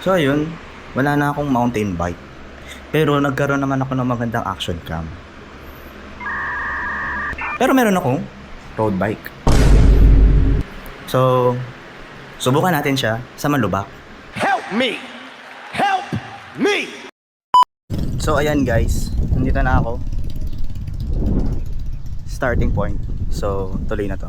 So ayun, wala na akong mountain bike. Pero nagkaroon naman ako ng magandang action cam. Pero meron akong road bike. So, subukan natin siya sa Manlubak. Help me! Help me! So ayan guys, nandito na ako. Starting point. So, tuloy na to.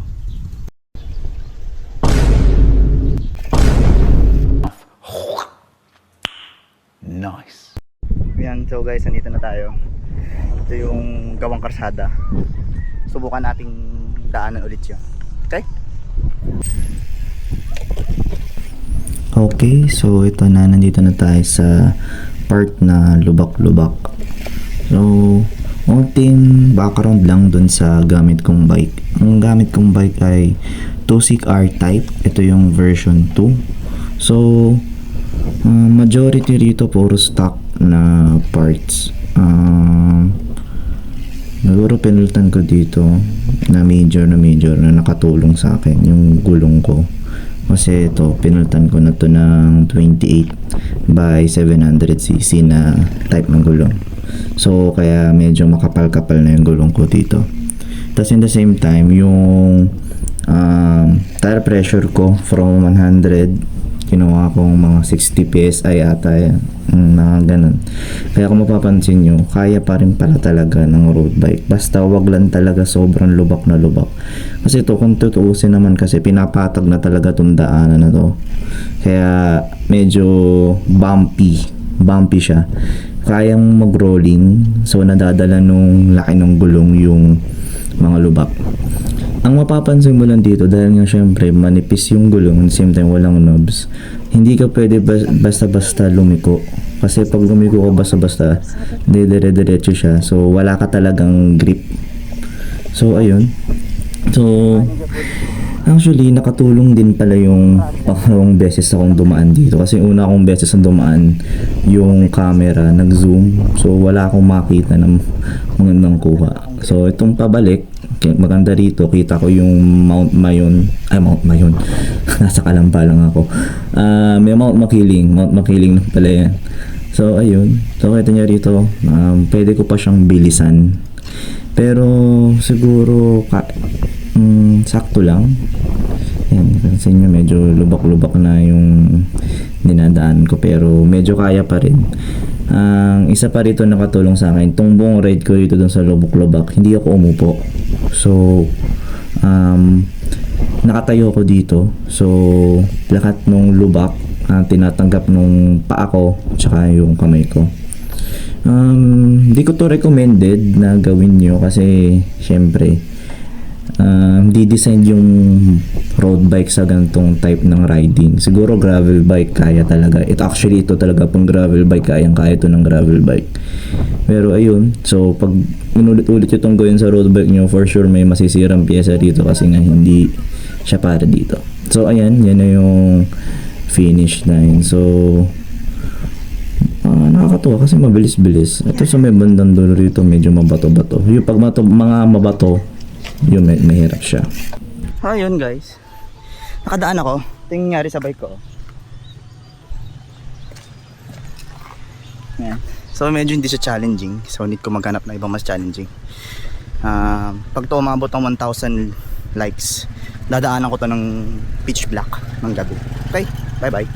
Nice. Ayan, so guys, nandito na tayo. Ito yung gawang karsada. Subukan nating daanan ulit yun. Okay? Okay, so ito na, nandito na tayo sa part na lubak-lubak. So, konting background lang dun sa gamit kong bike. Ang gamit kong bike ay Tusic R-Type. Ito yung version 2. So, majority rito puro stock na parts. Siguro pinalitan ko dito na major na nakatulong sa akin yung gulong ko. Kasi ito, pinalitan ko na to ng 28 by 700cc na type ng gulong. So, kaya medyo makapal-kapal na yung gulong ko dito. Tapos in the same time, yung tire pressure ko from 100, kinuha kong mga 60 PSI ata yan. Mga ganun. Kaya kung mapapansin nyo, kaya pa rin pala talaga ng road bike. Basta wag lang talaga sobrang lubak na lubak. Kasi ito, kung tutuusin naman kasi pinapatag na talaga itong daanan na to. Kaya medyo bumpy siya. Kayang mag-rolling. So nadadala nung laki ng gulong yung mga lubak. Ang mapapansin mo lang dito, dahil nga syempre manipis yung gulong, at the same time walang knobs, hindi ka pwede basta-basta lumiko. Kasi pag lumiko ka basta-basta, dire-diretso siya. So wala ka talagang grip. So ayun. So actually nakatulong din pala yung pangalawang beses akong dumaan dito. Kasi una akong beses na dumaan, yung camera nag-zoom. So wala akong makita ng magandang kuha. So itong pabalik, maganda rito, kita ko yung Mount Mayon. Nasa Kalamba lang ako. May Mount Makiling na pala yan. So ayun, so kita niya rito, pwede ko pa siyang bilisan, pero siguro sakto lang. Yan, kasi nyo medyo lubak-lubak na yung dinadaan ko, pero medyo kaya pa rin. Ang isa pa rito nakatulong sa akin, itong buong ride ko dito dun sa lubak-lubak, hindi ako umupo. So nakatayo ako dito. So lahat ng lubak tinatanggap nung paa ko tsaka yung kamay ko. Hindi ko to recommended na gawin nyo kasi syempre di design yung road bike sa ganitong type ng riding. Siguro gravel bike kaya talaga. Ito talaga pang gravel bike, kaya ito ng gravel bike. Pero ayun, so pag inulit-ulit itong gawin sa road bike nyo, for sure may masisirang pyesa dito kasi nga hindi siya para dito. So ayan, yan na yung finish line. So nakakatuwa kasi mabilis-bilis. Ito sa may bandang dulo rito medyo mabato-bato. Yung pag mga mabato, yung mahirap siya. Ayun guys, nakadaan ako. Ito yung nangyari sa bike ko. Yan. So medyo hindi siya challenging. So need ko maghanap na ibang mas challenging. Pag to umabot ng 1,000 likes, dadaanan ko to ng pitch black ng gabi. Okay, bye bye.